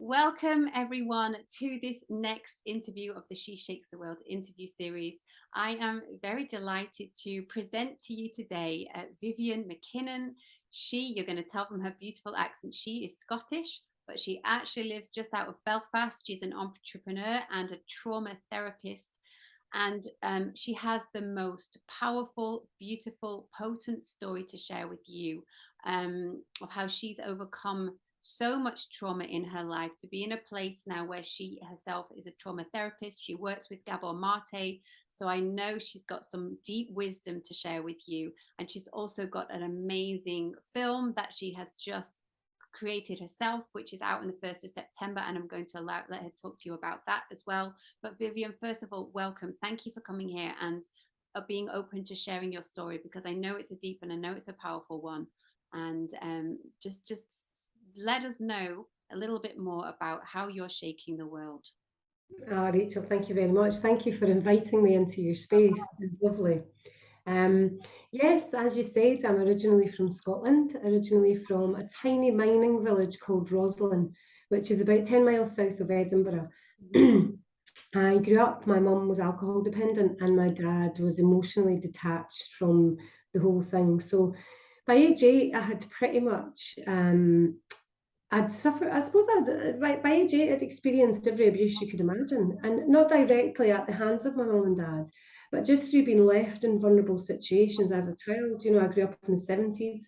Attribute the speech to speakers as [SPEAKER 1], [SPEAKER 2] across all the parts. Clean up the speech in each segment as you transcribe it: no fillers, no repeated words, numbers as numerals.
[SPEAKER 1] Welcome, everyone, to this next interview of the She Shakes the World interview series. I am very delighted to present to you today Vivian McKinnon. You're going to tell from her beautiful accent, she is Scottish, but she actually lives just out of Belfast. She's an entrepreneur and a trauma therapist. And she has the most powerful, beautiful, potent story to share with you of how she's overcome so much trauma in her life to be in a place now where she herself is a trauma therapist. She works with Gabor Mate. So I know she's got some deep wisdom to share with you. And she's also got an amazing film that she has just created herself, which is out on the 1st of September. And I'm going to let her talk to you about that as well. But Vivian, first of all, welcome. Thank you for coming here and being open to sharing your story, because I know it's a deep and I know it's a powerful one. And just let us know a little bit more about how you're shaking the world.
[SPEAKER 2] Rachel, thank you very much. Thank you for inviting me into your space. It's lovely. Yes, as you said, I'm originally from Scotland, originally from a tiny mining village called Roslin, which is about 10 miles south of Edinburgh. I grew up, my mum was alcohol dependent and my dad was emotionally detached from the whole thing. So by age 8, I had pretty much I'd suffered, I suppose by age 8, I'd experienced every abuse you could imagine, and not directly at the hands of my mum and dad, but just through being left in vulnerable situations as a child. I grew up in the 70s.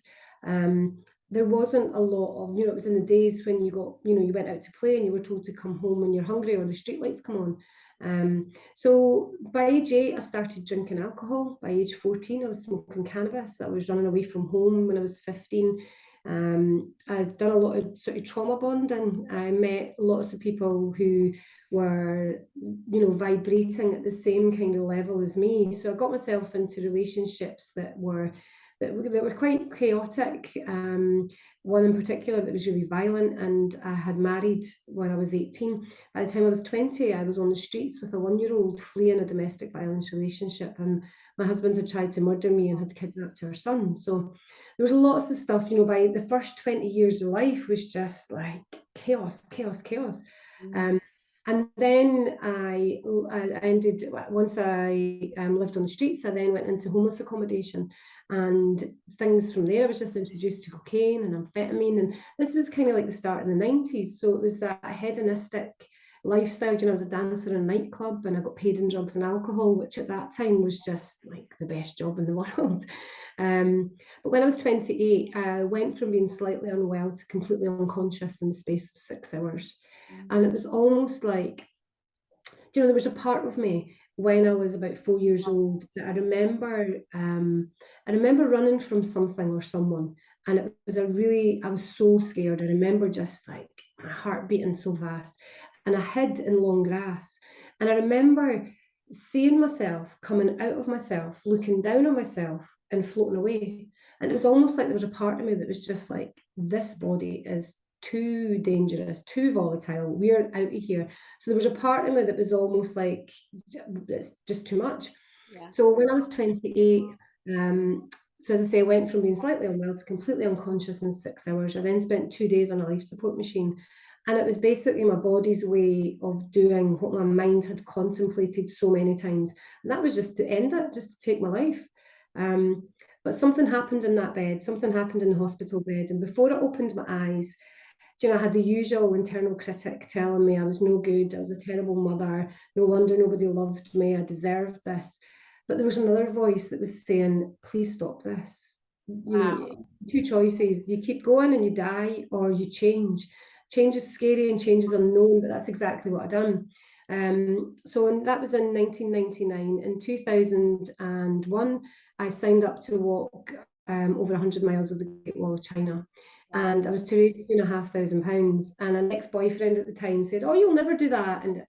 [SPEAKER 2] There wasn't a lot of, it was in the days when you went out to play and you were told to come home when you're hungry or the streetlights come on. So by age 8, I started drinking alcohol. By age 14, I was smoking cannabis. I was running away from home when I was 15. I'd done a lot of sort of trauma bonding. I met lots of people who were, vibrating at the same kind of level as me. So I got myself into relationships that were quite chaotic. One in particular that was really violent, and I had married when I was 18. By the time I was 20, I was on the streets with a 1-year-old fleeing a domestic violence relationship, and my husband had tried to murder me and had kidnapped our son. So there was lots of stuff, by the first 20 years of life was just like chaos, chaos, chaos. And then I ended, once I lived on the streets, I then went into homeless accommodation, and things from there. I was just introduced to cocaine and amphetamine, and this was kind of like the start of the 90s. So it was that hedonistic lifestyle. I was a dancer in a nightclub and I got paid in drugs and alcohol, which at that time was just like the best job in the world. But when I was 28, I went from being slightly unwell to completely unconscious in the space of 6 hours. And it was almost like, there was a part of me when I was about 4 years old that I remember running from something or someone. And it was I was so scared. I remember just like my heart beating so fast. And I hid in long grass. And I remember seeing myself coming out of myself, looking down on myself and floating away. And it was almost like there was a part of me that was just like, this body is too dangerous, too volatile. We're out of here. So there was a part of me that was almost like, it's just too much.
[SPEAKER 1] Yeah.
[SPEAKER 2] So when I was 28, so as I say, I went from being slightly unwell to completely unconscious in 6 hours. I then spent 2 days on a life support machine. And it was basically my body's way of doing what my mind had contemplated so many times. And that was just to end it, just to take my life. But something happened in that bed, something happened in the hospital bed. And before I opened my eyes, I had the usual internal critic telling me I was no good, I was a terrible mother, no wonder nobody loved me, I deserved this. But there was another voice that was saying, please stop this. Two choices. You keep going and you die, or you change. Change is scary and change is unknown, but that's exactly what I've done. That was in 1999. In 2001, I signed up to walk over 100 miles of the Great Wall of China. And I was to raise £2,500. And an ex-boyfriend at the time said, oh, you'll never do that. And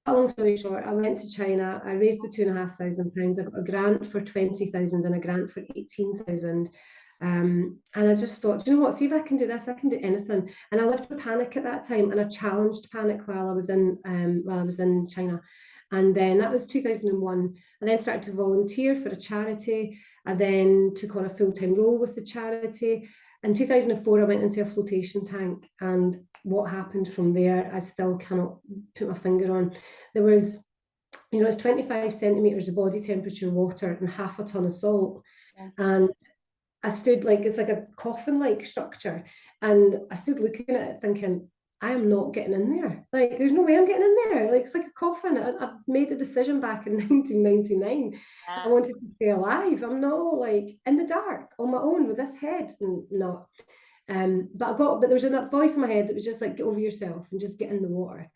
[SPEAKER 2] long story short, I went to China, I raised the £2,500, I got a grant for 20,000 and a grant for 18,000. And I just thought, you know what, see if I can do this, I can do anything. And I lived with panic at that time, and I challenged panic while I was in China. And then that was 2001. I then started to volunteer for a charity. I then took on a full-time role with the charity. In 2004, I went into a flotation tank, and what happened from there, I still cannot put my finger on. There was, it's 25 centimeters of body temperature water and half a ton of salt.
[SPEAKER 1] Yeah.
[SPEAKER 2] And I stood like, it's like a coffin-like structure. And I stood looking at it thinking, I am not getting in there. Like, there's no way I'm getting in there. Like, it's like a coffin. I made a decision back in 1999. I wanted to stay alive. I'm not like in the dark on my own with this head. No. But there was that voice in my head that was just like, get over yourself and just get in the water.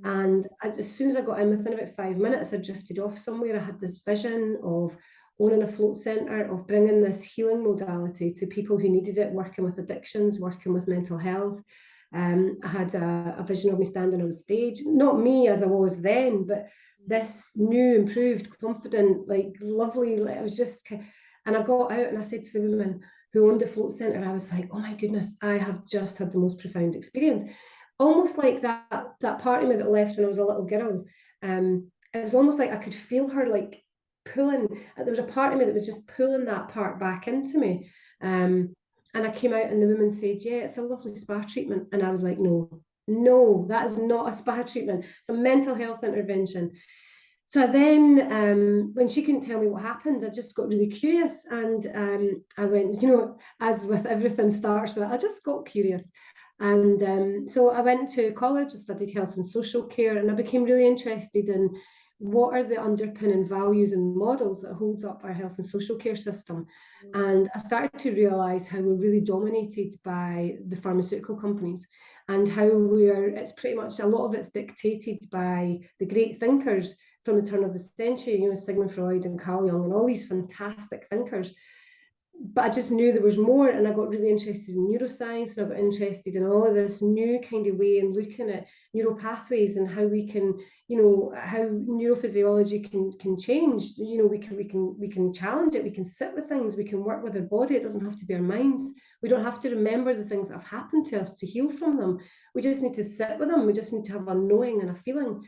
[SPEAKER 2] And as soon as I got in, within about 5 minutes, I drifted off somewhere. I had this vision of owning a float centre, of bringing this healing modality to people who needed it, working with addictions, working with mental health. I had a vision of me standing on stage, not me as I was then, but this new, improved, confident, like lovely, like I was just, and I got out and I said to the woman who owned the float centre, I was like, oh my goodness, I have just had the most profound experience. Almost like that part of me that left when I was a little girl. It was almost like I could feel her like pulling. There was a part of me that was just pulling that part back into me. And I came out and the woman said, yeah, it's a lovely spa treatment. And I was like, no, that is not a spa treatment. It's a mental health intervention. So then, when she couldn't tell me what happened, I just got really curious. And I went, as with everything starts with, I just got curious. And so I went to college, I studied health and social care, and I became really interested in what are the underpinning values and models that holds up our health and social care system. And I started to realise how we're really dominated by the pharmaceutical companies, and how it's pretty much, a lot of it's dictated by the great thinkers from the turn of the century, Sigmund Freud and Carl Jung and all these fantastic thinkers. But I just knew there was more, and I got really interested in neuroscience, and I got interested in all of this new kind of way and looking at neural pathways and how we can, how neurophysiology can change. We can challenge it, we can sit with things, we can work with our body. It doesn't have to be our minds. We don't have to remember the things that have happened to us to heal from them. We just need to sit with them. We just need to have a knowing and a feeling.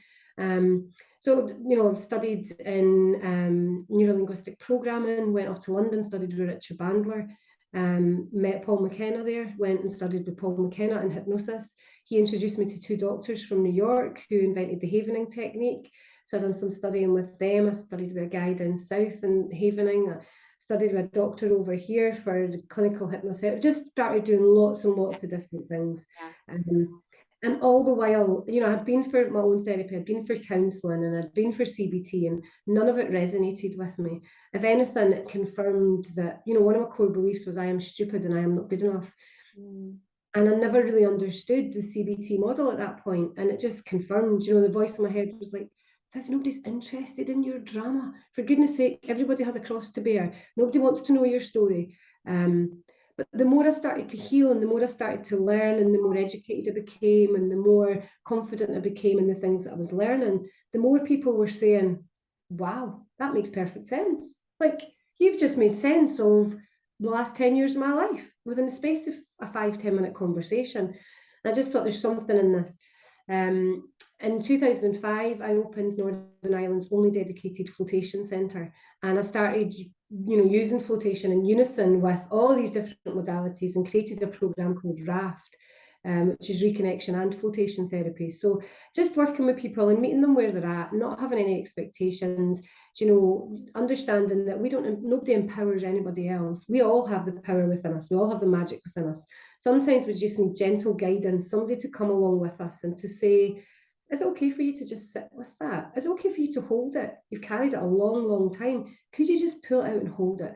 [SPEAKER 2] So, I've studied in neurolinguistic programming, went off to London, studied with Richard Bandler, met Paul McKenna there, went and studied with Paul McKenna in hypnosis. He introduced me to two doctors from New York who invented the havening technique. So I've done some studying with them. I studied with a guy down south in havening. I studied with a doctor over here for clinical hypnotherapy. Just started doing lots and lots of different things. And all the while, I'd been for my own therapy, I'd been for counselling, and I'd been for CBT, and none of it resonated with me. If anything, it confirmed that, one of my core beliefs was I am stupid and I am not good enough. And I never really understood the CBT model at that point. And it just confirmed, the voice in my head was like, Viv, nobody's interested in your drama. For goodness sake, everybody has a cross to bear. Nobody wants to know your story. But the more I started to heal, and the more I started to learn, and the more educated I became, and the more confident I became in the things that I was learning, the more people were saying, wow, that makes perfect sense. Like, you've just made sense of the last 10 years of my life within the space of a 5-10 minute conversation. And I just thought there's something in this. In 2005, I opened Northern Ireland's only dedicated flotation centre, and I started using flotation in unison with all these different modalities, and created a program called RAFT, which is reconnection and flotation therapy. So just working with people and meeting them where they're at, not having any expectations, understanding that nobody empowers anybody else. We all have the power within us. We all have the magic within us. Sometimes we just need gentle guidance, somebody to come along with us and to say, is it okay for you to just sit with that? Is it okay for you to hold it? You've carried it a long, long time. Could you just pull it out and hold it?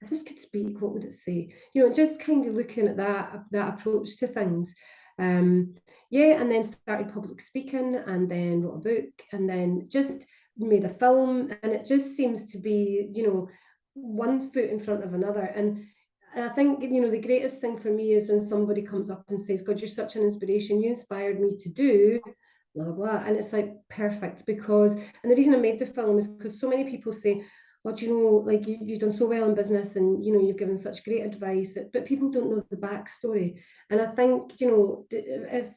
[SPEAKER 2] If this could speak, what would it say? Just kind of looking at that approach to things. And then started public speaking, and then wrote a book, and then just made a film. And it just seems to be, one foot in front of another. And I think, the greatest thing for me is when somebody comes up and says, God, you're such an inspiration. You inspired me to do blah, blah, blah. And it's like perfect, because, and the reason I made the film is because so many people say, well, like you've done so well in business, and, you've given such great advice, but people don't know the backstory. And I think, if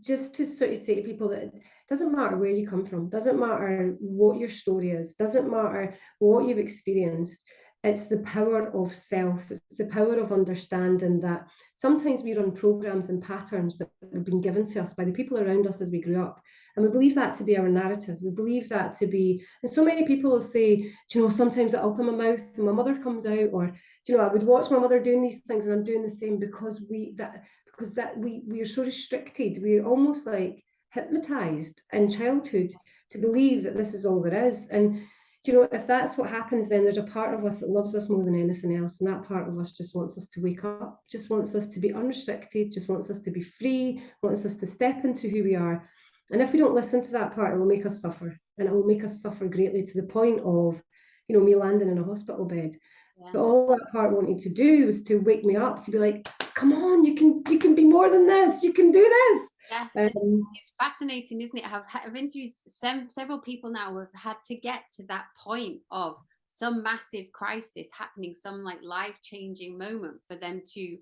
[SPEAKER 2] just to sort of say to people that it doesn't matter where you come from, doesn't matter what your story is, doesn't matter what you've experienced. It's the power of self. It's the power of understanding that sometimes we run programs and patterns that have been given to us by the people around us as we grew up. And we believe that to be our narrative. We believe that to be, and so many people will say, sometimes I open my mouth and my mother comes out, or, I would watch my mother doing these things and I'm doing the same because we are so restricted. We're almost like hypnotized in childhood to believe that this is all there is. And if that's what happens, then there's a part of us that loves us more than anything else. And that part of us just wants us to wake up, just wants us to be unrestricted, just wants us to be free, wants us to step into who we are. And if we don't listen to that part, it will make us suffer. And it will make us suffer greatly to the point of, me landing in a hospital bed. Yeah. But all that part wanted to do was to wake me up, to be like, come on, you can be more than this. You can do this.
[SPEAKER 1] Yes, it's fascinating, isn't it? I've interviewed several people now who have had to get to that point of some massive crisis happening, some like life-changing moment for them to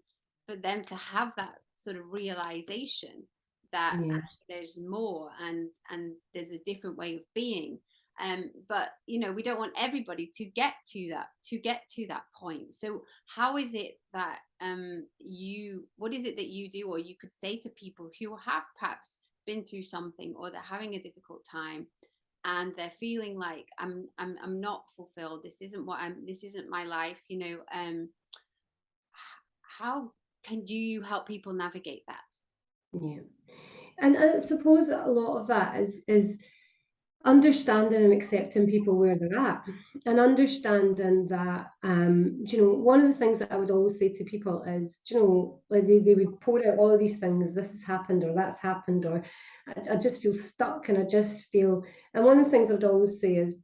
[SPEAKER 1] have that sort of realization that actually there's more and there's a different way of being. But we don't want everybody to get to that point. So how is it that what is it that you do, or you could say to people who have perhaps been through something, or they're having a difficult time and they're feeling like I'm not fulfilled, this isn't my life, how can you help people navigate that?
[SPEAKER 2] Yeah. And I suppose a lot of that is understanding and accepting people where they're at, and understanding that, one of the things that I would always say to people is, like they would pour out all of these things, this has happened or that's happened, or I just feel stuck and I just feel, and one of the things I would always say is,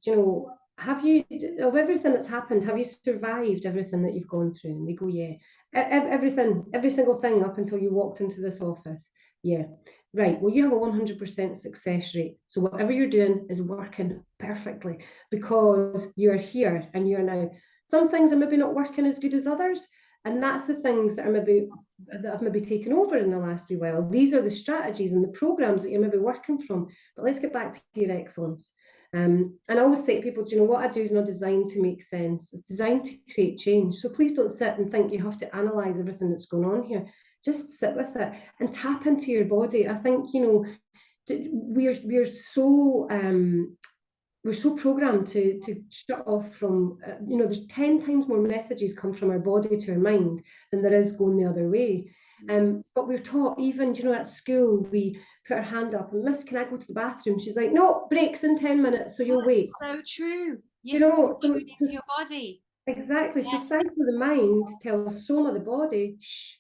[SPEAKER 2] have you, of everything that's happened, have you survived everything that you've gone through? And they go, yeah. Everything, every single thing up until you walked into this office. Yeah. Right, well, you have a 100% success rate. So whatever you're doing is working perfectly because you're here and you're now. Some things are maybe not working as good as others. And that's the things that have maybe taken over in the last wee while. These are the strategies and the programs that you're maybe working from. But let's get back to your excellence. And I always say to people, what I do is not designed to make sense. It's designed to create change. So please don't sit and think you have to analyze everything that's going on here. Just sit with it and tap into your body. I think, we're so programmed to shut off from, there's 10 times more messages come from our body to our mind than there is going the other way. But we're taught, even, at school, we put our hand up and, Miss, can I go to the bathroom? She's like, no, breaks in 10 minutes, so you'll wait.
[SPEAKER 1] So true. Yes, tuning to your body.
[SPEAKER 2] Exactly. Yeah. So sight of the mind tells soma of the body, shh,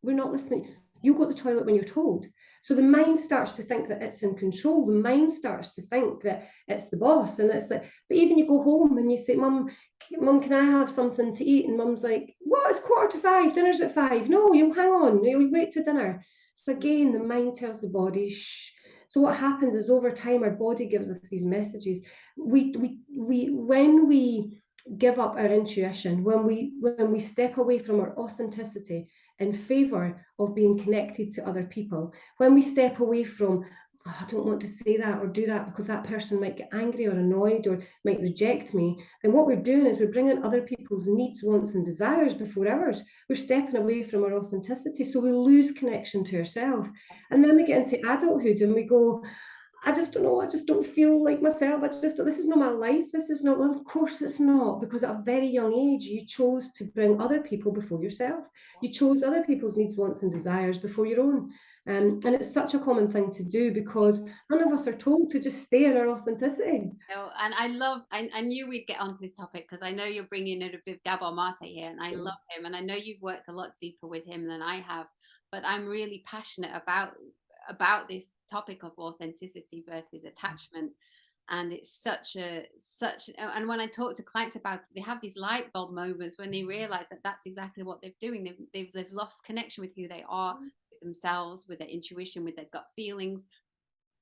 [SPEAKER 2] we're not listening. You go to the toilet when you're told. So the mind starts to think that it's in control. The mind starts to think that it's the boss. And it's like, but even you go home and you say, Mum, can I have something to eat? And Mum's like, what? It's 4:45, dinner's at 5. No, you'll hang on, you'll wait to dinner. So again, the mind tells the body, shh. So what happens is, over time, our body gives us these messages. When we give up our intuition, when we step away from our authenticity in favor of being connected to other people, when we step away from, I don't want to say that or do that because that person might get angry or annoyed or might reject me, then what we're doing is we're bringing other people's needs, wants and desires before ours. We're stepping away from our authenticity, so we lose connection to ourselves. And then we get into adulthood and we go, I just don't know, I just don't feel like myself. This is not my life. This is not, well, of course it's not, because at a very young age, you chose to bring other people before yourself. You chose other people's needs, wants and desires before your own. And it's such a common thing to do because none of us are told to just stay in our authenticity.
[SPEAKER 1] And I knew we'd get onto this topic because I know you're bringing in a bit of Gabor Mate here, and I love him. And I know you've worked a lot deeper with him than I have, but I'm really passionate about this topic of authenticity versus attachment. And it's and when I talk to clients about it, they have these light bulb moments when they realize that that's exactly what they're doing. They've lost connection with who they are, with themselves, with their intuition, with their gut feelings,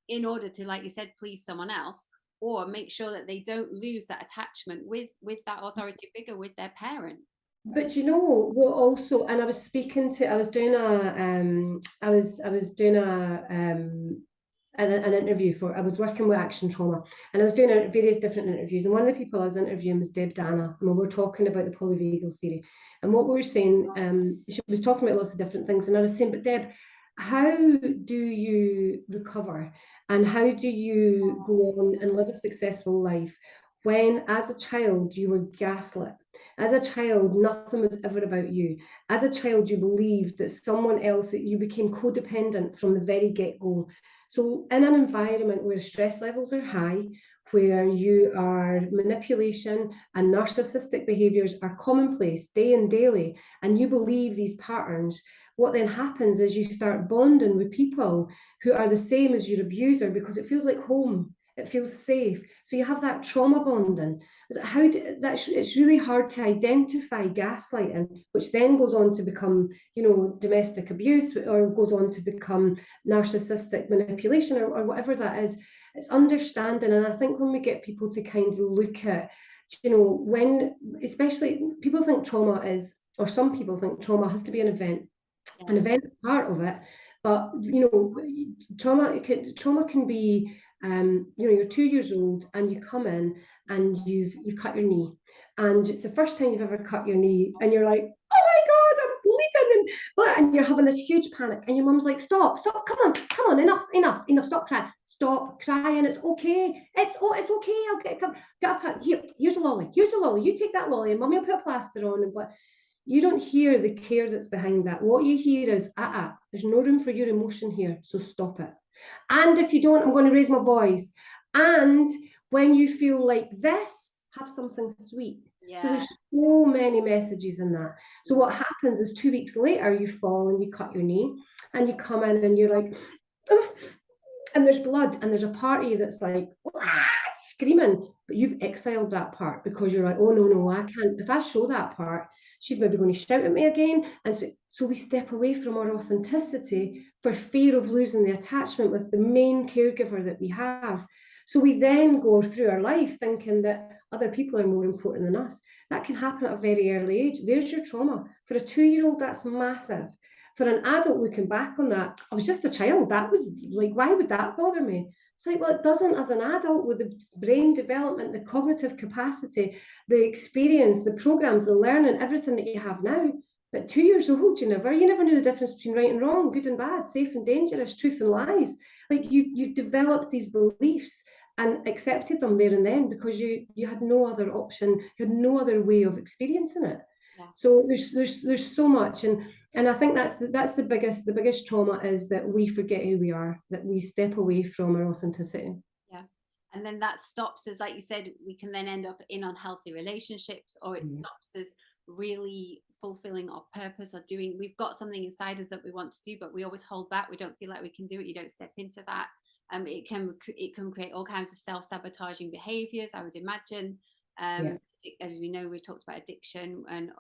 [SPEAKER 1] in order to, like you said, please someone else, or make sure that they don't lose that attachment with that authority figure, with their parent.
[SPEAKER 2] But what also, and I was doing a an interview I was working with action trauma, and I was doing various different interviews. And one of the people I was interviewing was Deb Dana, and we were talking about the polyvagal theory. And what we were saying, she was talking about lots of different things. And I was saying, but Deb, how do you recover? And how do you go on and live a successful life when, as a child, you were gaslit? As a child, nothing was ever about you. As a child, you believed that someone else, that you became codependent from the very get-go. So in an environment where stress levels are high, where you are manipulation and narcissistic behaviors are commonplace day and daily, and you believe these patterns, what then happens is you start bonding with people who are the same as your abuser, because it feels like home. It feels safe. So you have that trauma bonding. It's really hard to identify gaslighting, which then goes on to become, domestic abuse, or goes on to become narcissistic manipulation, or whatever that is. It's understanding. And I think when we get people to kind of look at, when, especially people think trauma is, or some people think trauma has to be an event.
[SPEAKER 1] Yeah.
[SPEAKER 2] An event is part of it, but trauma can be, you're 2 years old and you come in and you've cut your knee, and it's the first time you've ever cut your knee, and you're like, oh my God, I'm bleeding, and you're having this huge panic, and your mum's like, stop, come on, enough, stop crying, it's okay, it's okay, I'll get up, here's a lolly, you take that lolly, and mummy will put a plaster on, and you don't hear the care that's behind that. What you hear is, there's no room for your emotion here, so stop it. And if you don't, I'm going to raise my voice. And when you feel like this, have something sweet.
[SPEAKER 1] Yeah.
[SPEAKER 2] So there's so many messages in that. So what happens is 2 weeks later, you fall and you cut your knee, and you come in and you're like, and there's blood, and there's a part of you that's like, screaming, but you've exiled that part because you're like, oh no, I can't. If I show that part, she's maybe going to shout at me again. And so we step away from our authenticity for fear of losing the attachment with the main caregiver that we have. So we then go through our life thinking that other people are more important than us. That can happen at a very early age. There's your trauma. For a 2-year-old, that's massive. For an adult looking back on that, I was just a child. That was like, why would that bother me? It's like, well, it doesn't as an adult, with the brain development, the cognitive capacity, the experience, the programs, the learning, everything that you have now. But 2 years old, you never knew the difference between right and wrong, good and bad, safe and dangerous, truth and lies. Like you developed these beliefs and accepted them there and then because you had no other option, you had no other way of experiencing it. Yeah. So there's so much, and I think that's the biggest trauma, is that we forget who we are, that we step away from our authenticity.
[SPEAKER 1] Yeah. And then that stops us, like you said, we can then end up in unhealthy relationships, or it stops us really fulfilling our purpose, or we've got something inside us that we want to do, but we always hold back. We don't feel like we can do it. You don't step into that. It can create all kinds of self-sabotaging behaviors, I would imagine. As we know, we've talked about addiction and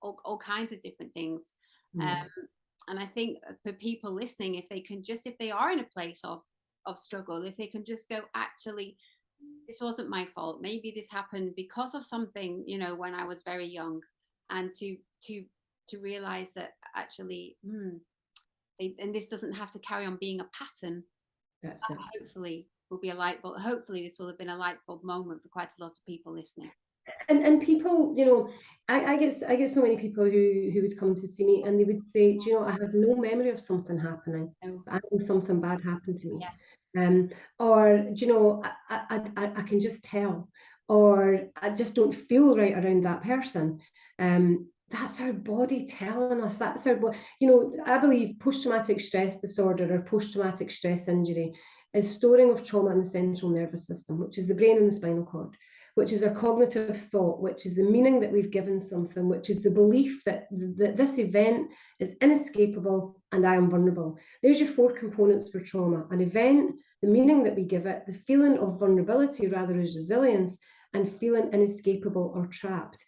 [SPEAKER 1] all kinds of different things. And I think for people listening, if they are in a place of struggle, if they can just go, actually, this wasn't my fault, maybe this happened because of something, when I was very young, and to realize that actually and this doesn't have to carry on being a pattern. That's it. Hopefully will be a light bulb. Hopefully this will have been a light bulb moment for quite a lot of people listening.
[SPEAKER 2] And people, I get so many people who would come to see me, and they would say, I have no memory of something happening. I know something bad happened to me. Yeah. Or I can just tell, or I just don't feel right around that person. That's our body telling us. That's our body. I believe post-traumatic stress disorder, or post-traumatic stress injury, is storing of trauma in the central nervous system, which is the brain and the spinal cord, which is our cognitive thought, which is the meaning that we've given something, which is the belief that this event is inescapable and I am vulnerable. There's your 4 components for trauma: an event, the meaning that we give it, the feeling of vulnerability rather as resilience, and feeling inescapable or trapped.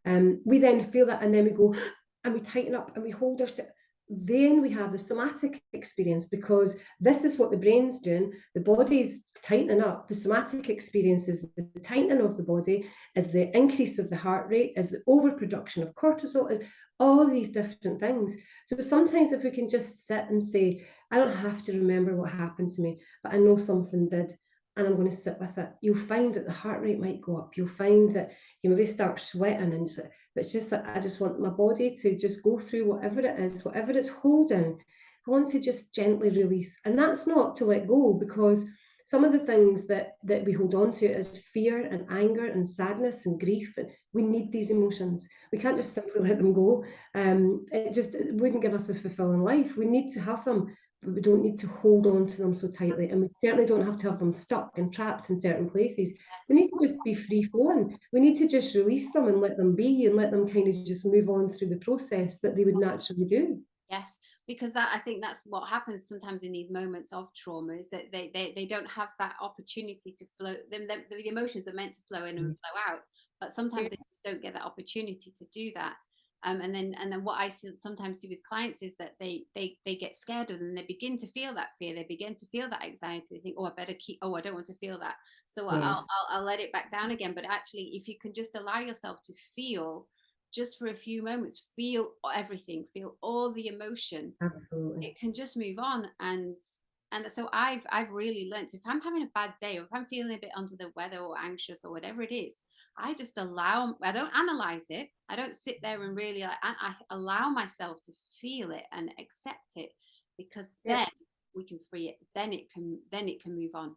[SPEAKER 2] We then feel that, and then we go and we tighten up and we hold ourselves. Then we have the somatic experience, because this is what the brain's doing. The body's tightening up. The somatic experience is the tightening of the body, is the increase of the heart rate, is the overproduction of cortisol, is all these different things. So sometimes if we can just sit and say, I don't have to remember what happened to me, but I know something did, and I'm going to sit with it. You'll find that the heart rate might go up. You'll find that you maybe start sweating, and but it's just that I just want my body to just go through whatever it is, whatever it's holding. I want to just gently release, and that's not to let go, because some of the things that we hold on to is fear and anger and sadness and grief, and we need these emotions. We can't just simply let them go. It wouldn't give us a fulfilling life. We need to have them, but we don't need to hold on to them so tightly. And we certainly don't have to have them stuck and trapped in certain places. We need to just be free flowing. We need to just release them and let them be, and let them kind of just move on through the process that they would naturally do.
[SPEAKER 1] Yes, because that, I think that's what happens sometimes in these moments of trauma, is that they don't have that opportunity to flow. The emotions are meant to flow in and
[SPEAKER 2] Mm.
[SPEAKER 1] flow out, but sometimes they just don't get that opportunity to do that. And then what I sometimes see with clients is that they get scared of them, and they begin to feel that fear, they begin to feel that anxiety. They think, oh, I better keep. Oh, I don't want to feel that, so
[SPEAKER 2] Yeah,
[SPEAKER 1] I'll let it back down again. But actually, if you can just allow yourself to feel, just for a few moments, feel everything, feel all the emotion,
[SPEAKER 2] absolutely.
[SPEAKER 1] it can just move on. And so I've really learned, if I'm having a bad day, or if I'm feeling a bit under the weather or anxious or whatever it is, I just allow, I don't analyze it, I don't sit there and really like, I allow myself to feel it and accept it, because
[SPEAKER 2] Yeah.
[SPEAKER 1] then we can free it, then it can move on.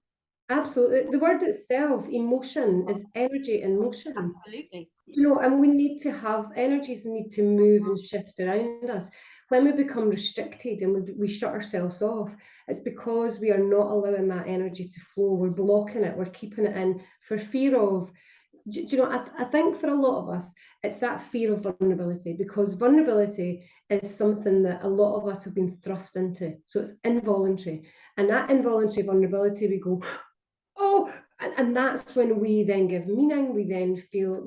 [SPEAKER 2] Absolutely. The word itself, emotion, is energy in motion.
[SPEAKER 1] Absolutely.
[SPEAKER 2] And we need to have energies need to move and shift around us. When we become restricted and we shut ourselves off, it's because we are not allowing that energy to flow. We're blocking it, we're keeping it in for fear of. I think for a lot of us, it's that fear of vulnerability, because vulnerability is something that a lot of us have been thrust into. So it's involuntary. And that involuntary vulnerability, we go, oh, and that's when we then give meaning. We then feel,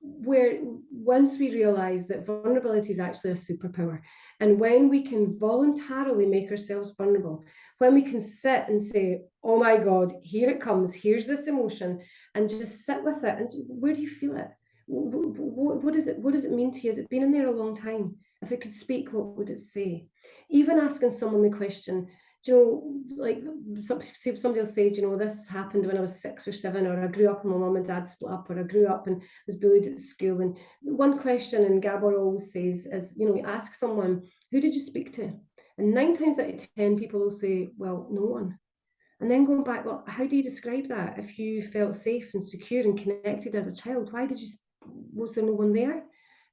[SPEAKER 2] where once we realize that vulnerability is actually a superpower, and when we can voluntarily make ourselves vulnerable, when we can sit and say, oh my God, here it comes, here's this emotion, and just sit with it. And where do you feel it? What is it? What does it mean to you? Has it been in there a long time? If it could speak, what would it say? Even asking someone the question, like somebody will say, this happened when I was 6 or 7, or I grew up and my mum and dad split up, or I grew up and was bullied at school. And one question, and Gabor always says, is, you ask someone, who did you speak to? And 9 times out of 10, people will say, well, no one. And then going back, well, how do you describe that? If you felt safe and secure and connected as a child, why did you, was there no one there?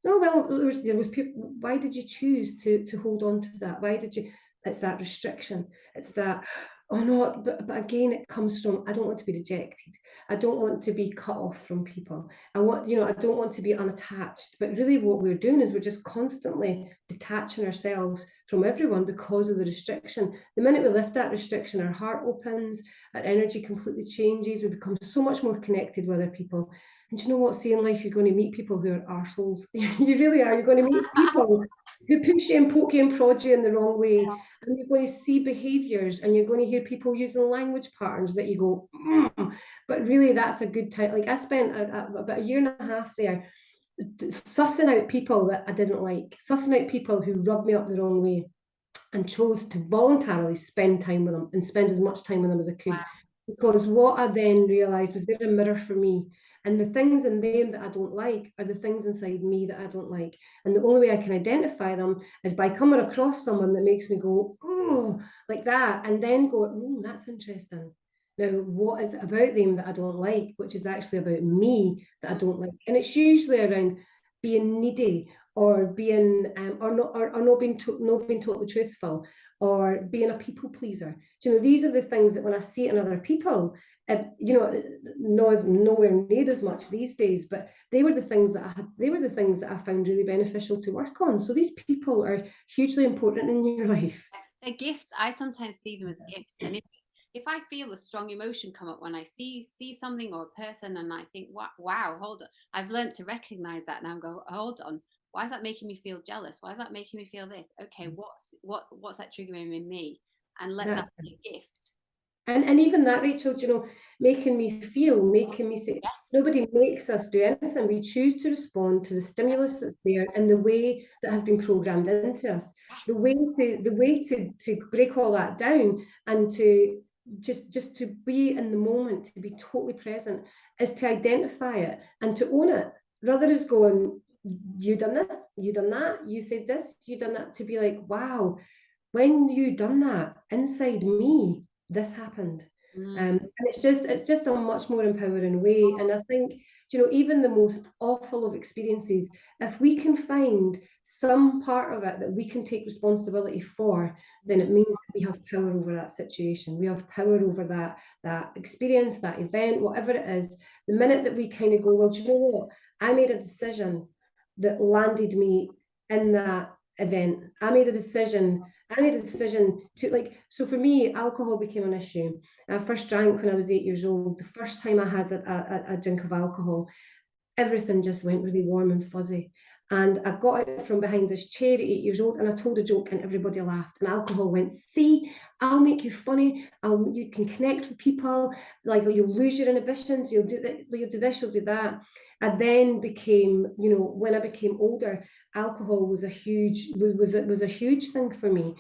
[SPEAKER 2] No, well, there was people. Why did you choose to hold on to that? Why did you? It's that restriction. It's that, oh no, but again, it comes from, I don't want to be rejected. I don't want to be cut off from people. I don't want to be unattached. But really what we're doing is we're just constantly detaching ourselves from everyone because of the restriction. The minute we lift that restriction, our heart opens, our energy completely changes. We become so much more connected with other people. And you know what? See, in life, you're going to meet people who are arseholes. You really are. You're going to meet people who push you and poke you and prod you in the wrong way. And you're going to see behaviours, and you're going to hear people using language patterns that you go, but really, that's a good time. Like I spent about a year and a half there sussing out people that I didn't like, sussing out people who rubbed me up the wrong way, and chose to voluntarily spend time with them and spend as much time with them as I could.
[SPEAKER 1] Wow.
[SPEAKER 2] Because what I then realized was they're a mirror for me. And the things in them that I don't like are the things inside me that I don't like. And the only way I can identify them is by coming across someone that makes me go, oh, like that. And then go, that's interesting. Now, what is it about them that I don't like, which is actually about me that I don't like? And it's usually around being needy, or being or not being totally truthful, or being a people pleaser. These are the things that when I see it in other people, no, is nowhere near as much these days, but they were the things that I found really beneficial to work on. So these people are hugely important in your life.
[SPEAKER 1] They're gifts. I sometimes see them as gifts. And if I feel a strong emotion come up when I see something or a person, and I think, wow, hold on, I've learned to recognize that now and go, hold on, why is that making me feel jealous? Why is that making me feel this? Okay, what's that triggering in me? And let that
[SPEAKER 2] That's
[SPEAKER 1] be a gift.
[SPEAKER 2] And even that, Rachel, making me feel, making me say,
[SPEAKER 1] Yes.
[SPEAKER 2] nobody makes us do anything. We choose to respond to the stimulus that's there in the way that has been programmed into us.
[SPEAKER 1] Yes.
[SPEAKER 2] The way to break all that down and to just to be in the moment, to be totally present, is to identify it and to own it, rather as going, you done this, you done that, you said this, you done that, to be like, wow, when you done that inside me, this happened.
[SPEAKER 1] Mm.
[SPEAKER 2] And it's just a much more empowering way. And I think, even the most awful of experiences, if we can find some part of it that we can take responsibility for, then
[SPEAKER 1] Mm.
[SPEAKER 2] it means that we have power over that situation. We have power over that experience, that event, whatever it is. The minute that we kind of go, well, do you know what? I made a decision that landed me in that event. I made a decision to, like, so for me, alcohol became an issue. I first drank when I was 8 years old. The first time I had a drink of alcohol, everything just went really warm and fuzzy. And I got it from behind this chair at 8 years old, and I told a joke, and everybody laughed. And alcohol went, see, I'll make you funny. You can connect with people. Like, you'll lose your inhibitions. You'll do that. You'll do this. You'll do that. I then became, when I became older, alcohol was a huge thing for me.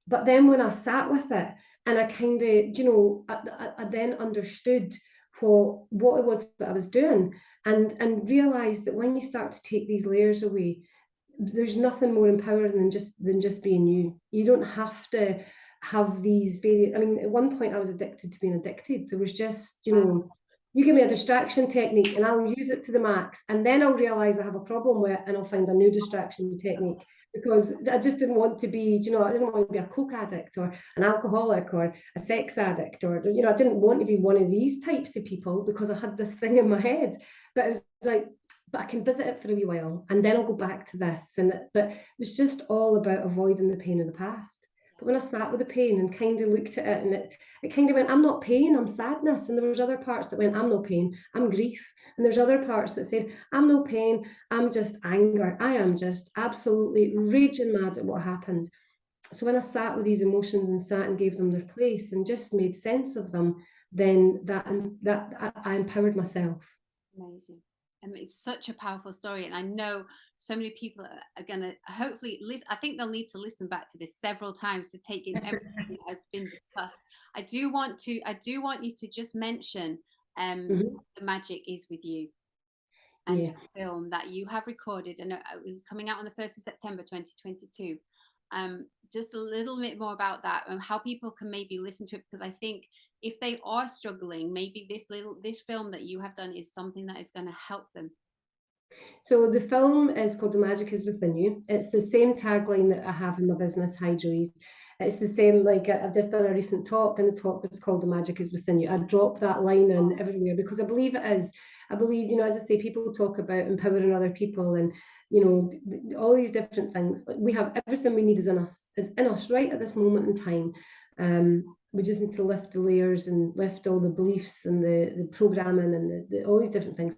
[SPEAKER 2] But then when I sat with it, and I kind of, I then understood what it was that I was doing, and realized that when you start to take these layers away, there's nothing more empowering than just being you. You don't have to have these various. I mean, at one point I was addicted to being addicted. There was just,
[SPEAKER 1] Wow.
[SPEAKER 2] you give me a distraction technique and I'll use it to the max, and then I'll realize I have a problem with it, and I'll find a new distraction technique, because I just didn't want to be, I didn't want to be a coke addict or an alcoholic or a sex addict, or, I didn't want to be one of these types of people, because I had this thing in my head. But it was like, but I can visit it for a wee while and then I'll go back to this. But it was just all about avoiding the pain of the past. But when I sat with the pain and kind of looked at it, and it kind of went, I'm not pain, I'm sadness. And there was other parts that went, I'm no pain, I'm grief. And there's other parts that said, I'm no pain, I'm just anger. I am just absolutely raging mad at what happened. So when I sat with these emotions and sat and gave them their place and just made sense of them, then I empowered myself.
[SPEAKER 1] Amazing. It's such a powerful story, and I know so many people are going to hopefully listen. I think they'll need to listen back to this several times to take in everything that has been discussed. I do want you to just mention
[SPEAKER 2] Mhm.
[SPEAKER 1] The Magic Is With You, and
[SPEAKER 2] Yeah.
[SPEAKER 1] a film that you have recorded, and it was coming out on the 1st of September 2022. Just a little bit more about that and how people can maybe listen to it, because I think if they are struggling, maybe this film that you have done is something that is going to help them.
[SPEAKER 2] So the film is called The Magic Is Within You. It's the same tagline that I have in my business, Hi Joey's. It's the same, like, I've just done a recent talk, and the talk was called The Magic Is Within You. I drop that line in everywhere because I believe it is. I believe, as I say, people talk about empowering other people and, all these different things. Like, we have everything we need is in us right at this moment in time. We just need to lift the layers and lift all the beliefs and the programming and all these different things.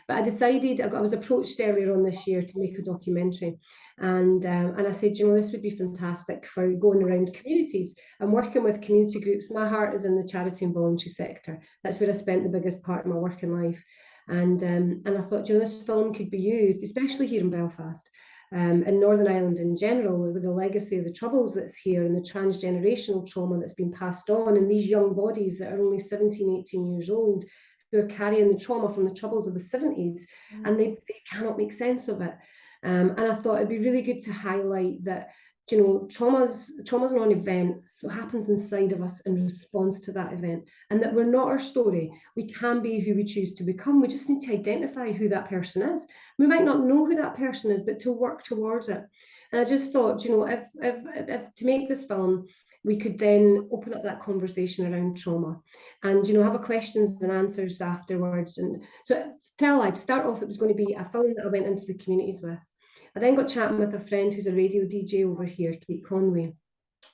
[SPEAKER 2] But I decided, I was approached earlier on this year to make a documentary. And I said, this would be fantastic for going around communities and working with community groups. My heart is in the charity and voluntary sector. That's where I spent the biggest part of my working life. And I thought, this film could be used, especially here in Belfast, in Northern Ireland in general, with the legacy of the Troubles that's here and the transgenerational trauma that's been passed on, and these young bodies that are only 17, 18 years old, who are carrying the trauma from the Troubles of the 70s, and they cannot make sense of it. And I thought it'd be really good to highlight that, trauma's not an event. It's what happens inside of us in response to that event, and that we're not our story. We can be who we choose to become. We just need to identify who that person is. We might not know who that person is, but to work towards it. And I just thought, if to make this film, we could then open up that conversation around trauma, and have a questions and answers afterwards. And so I'd start off, it was going to be a film that I went into the communities with. I then got chatting with a friend who's a radio DJ over here, Kate Conway.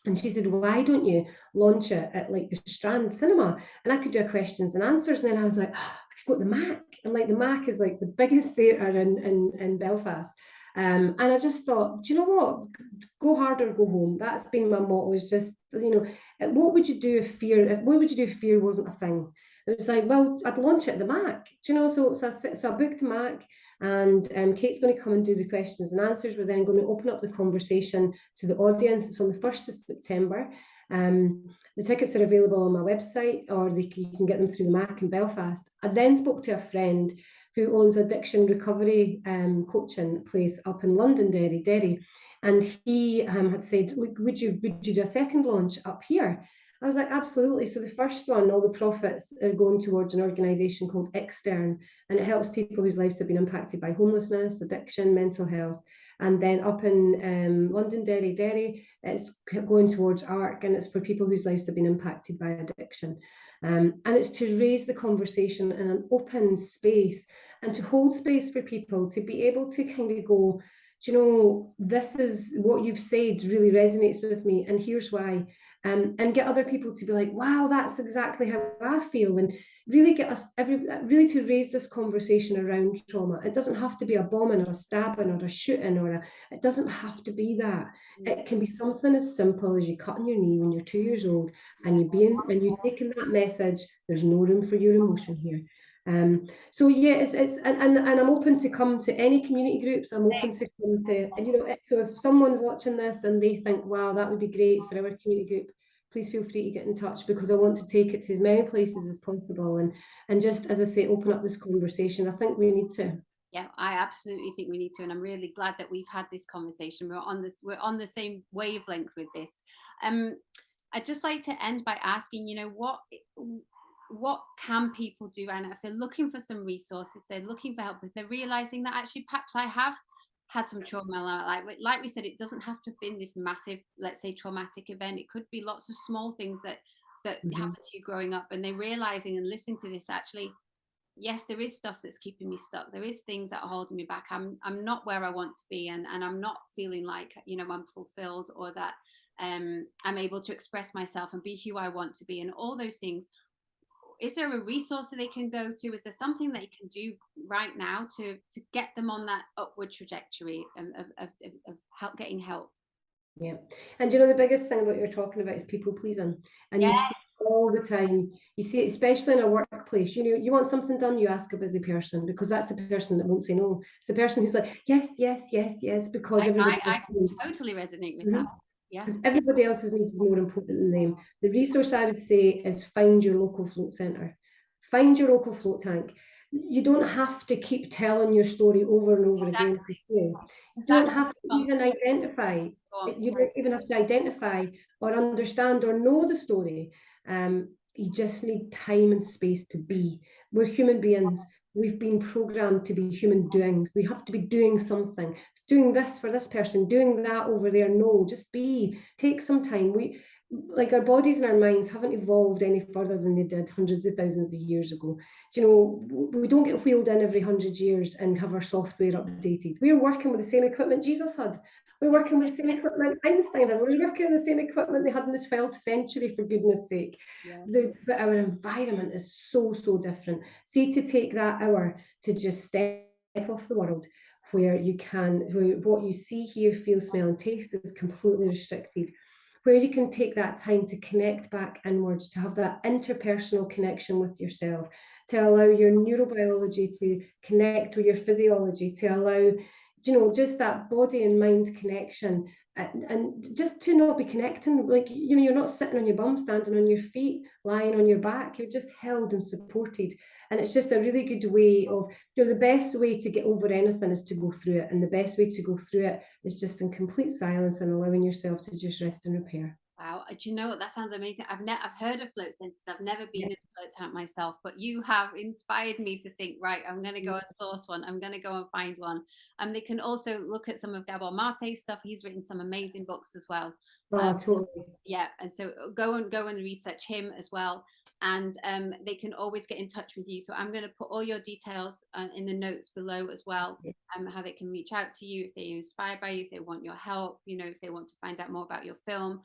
[SPEAKER 2] And she said, why don't you launch it at, like, the Strand Cinema? And I could do a questions and answers. And then I was like, I could go to the Mac. And, like, the Mac is like the biggest theatre in Belfast. And I just thought, do you know what? Go hard or go home. That's been my motto. Is just, what would you do if what would you do if fear wasn't a thing? It was like, well, I'd launch it at the Mac. Do you know? So I booked the Mac, and Kate's going to come and do the questions and answers. We're then going to open up the conversation to the audience. It's on the 1st of September. The tickets are available on my website, or you can get them through the Mac in Belfast. I then spoke to a friend who owns addiction recovery coaching place up in Londonderry, and he had said, look, would you do a second launch up here? I was like, absolutely. So the first one, all the profits are going towards an organisation called Extern, and it helps people whose lives have been impacted by homelessness, addiction, mental health. And then up in Londonderry, it's going towards ARC, and it's for people whose lives have been impacted by addiction. And it's to raise the conversation in an open space, and to hold space for people to be able to kind of go, do you know, this is what you've said really resonates with me, and here's why. And get other people to be like, wow, that's exactly how I feel, and really get us really to raise this conversation around trauma. It doesn't have to be a bombing or a stabbing or a shooting it doesn't have to be that. It can be something as simple as you cutting your knee when you're 2 years old, and you taking that message, there's no room for your emotion here. So yeah, and I'm open to come to any community groups. I'm open to come to, so if someone's watching this and they think, wow, that would be great for our community group, please feel free to get in touch, because I want to take it to as many places as possible, and just, as I say, open up this conversation. I think we need to.
[SPEAKER 1] Yeah, I absolutely think we need to, and I'm really glad that we've had this conversation. We're on the same wavelength with this. I'd just like to end by asking, what can people do right now if they're looking for some resources, they're looking for help, if they're realizing that actually perhaps I have had some trauma, like we said, it doesn't have to have been this massive, let's say, traumatic event. It could be lots of small things that happened to you growing up, and they're realizing and listening to this, actually, yes, there is stuff that's keeping me stuck. There is things that are holding me back. I'm not where I want to be, and I'm not feeling like, I'm fulfilled, or that I'm able to express myself and be who I want to be, and all those things. Is there a resource that they can go to? Is there something they can do right now to get them on that upward trajectory of help, getting help?
[SPEAKER 2] Yeah. And the biggest thing about you're talking about is people pleasing. And you
[SPEAKER 1] Yes.
[SPEAKER 2] see it all the time. You see it, especially in a workplace. You want something done, you ask a busy person, because that's the person that won't say no. It's the person who's like, yes, yes, yes, yes, because everybody else.
[SPEAKER 1] I totally resonate with that. Yes.
[SPEAKER 2] Because everybody else's needs is more important than them. The resource I would say is find your local float centre. Find your local float tank. You don't have to keep telling your story over and over again. You don't have to even identify. You don't even have to identify or understand or know the story. You just need time and space to be. We're human beings. We've been programmed to be human doings. We have to be doing something, doing this for this person, doing that over there. No, just be. Take some time. Like, our bodies and our minds haven't evolved any further than they did hundreds of thousands of years ago. We don't get wheeled in every 100 years and have our software updated. We're working with the same equipment Jesus had. We're working with the same equipment Einstein had. We're working with the same equipment they had in the 12th century, for goodness sake.
[SPEAKER 1] Yeah.
[SPEAKER 2] But our environment is so, so different. See, to take that hour to just step off the world, where what you see, hear, feel, smell, and taste is completely restricted, where you can take that time to connect back inwards, to have that interpersonal connection with yourself, to allow your neurobiology to connect with your physiology, to allow, just that body and mind connection, and just to not be connecting, like, you're not sitting on your bum, standing on your feet, lying on your back, you're just held and supported. And it's just a really good way of, the best way to get over anything is to go through it. And the best way to go through it is just in complete silence and allowing yourself to just rest and repair.
[SPEAKER 1] Wow, do you know what? That sounds amazing. I've heard of float centers. I've never been in a float tank myself, but you have inspired me to think, right, I'm going to go and source one. I'm going to go and find one. They can also look at some of Gabor Mate's stuff. He's written some amazing books as well.
[SPEAKER 2] Oh, totally.
[SPEAKER 1] Yeah, and so go and research him as well. And they can always get in touch with you. So I'm going to put all your details in the notes below as well, how they can reach out to you if they're inspired by you, if they want your help, if they want to find out more about your film.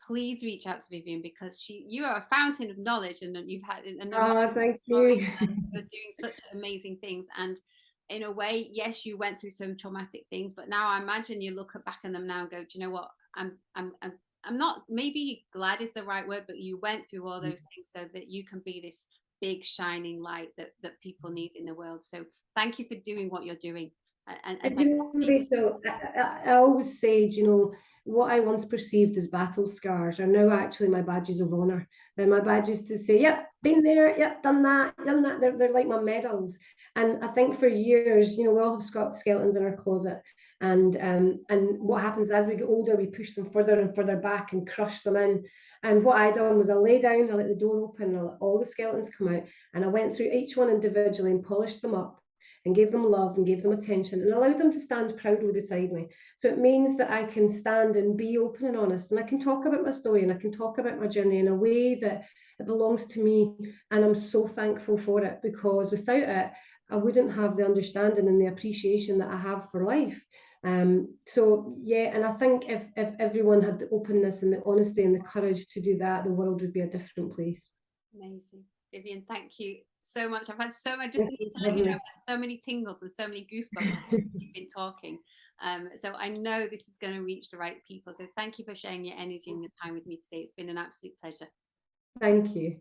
[SPEAKER 1] Please reach out to Vivian, because you are a fountain of knowledge, and you've had a number
[SPEAKER 2] thank you.
[SPEAKER 1] you're doing such amazing things. And in a way, yes, you went through some traumatic things, but now I imagine you look back on them now and go, do you know what? I'm not, maybe glad is the right word, but you went through all those things so that you can be this big shining light that people need in the world. So thank you for doing what you're doing. And
[SPEAKER 2] And
[SPEAKER 1] thank
[SPEAKER 2] you know,
[SPEAKER 1] you.
[SPEAKER 2] Rachel, I always said, you know, what I once perceived as battle scars are now actually my badges of honor. They're my badges to say, yep, been there, yep, done that, done that. They're like my medals. And I think for years, you know, we all have skeletons in our closet. And what happens as we get older, we push them further and further back and crush them in. And what I done was I lay down, I let the door open, I let all the skeletons come out, and I went through each one individually and polished them up and gave them love and gave them attention and allowed them to stand proudly beside me. So it means that I can stand and be open and honest, and I can talk about my story and I can talk about my journey in a way that it belongs to me. And I'm so thankful for it, because without it, I wouldn't have the understanding and the appreciation that I have for life. So yeah, and I think if everyone had the openness and the honesty and the courage to do that, the world would be a different place.
[SPEAKER 1] Amazing. Vivian, thank you so much. I've had so, I just need to let you know,
[SPEAKER 2] Lovely.
[SPEAKER 1] I've had so many tingles and so many goosebumps you've been talking. So I know this is going to reach the right people. So thank you for sharing your energy and your time with me today. It's been an absolute pleasure.
[SPEAKER 2] Thank you.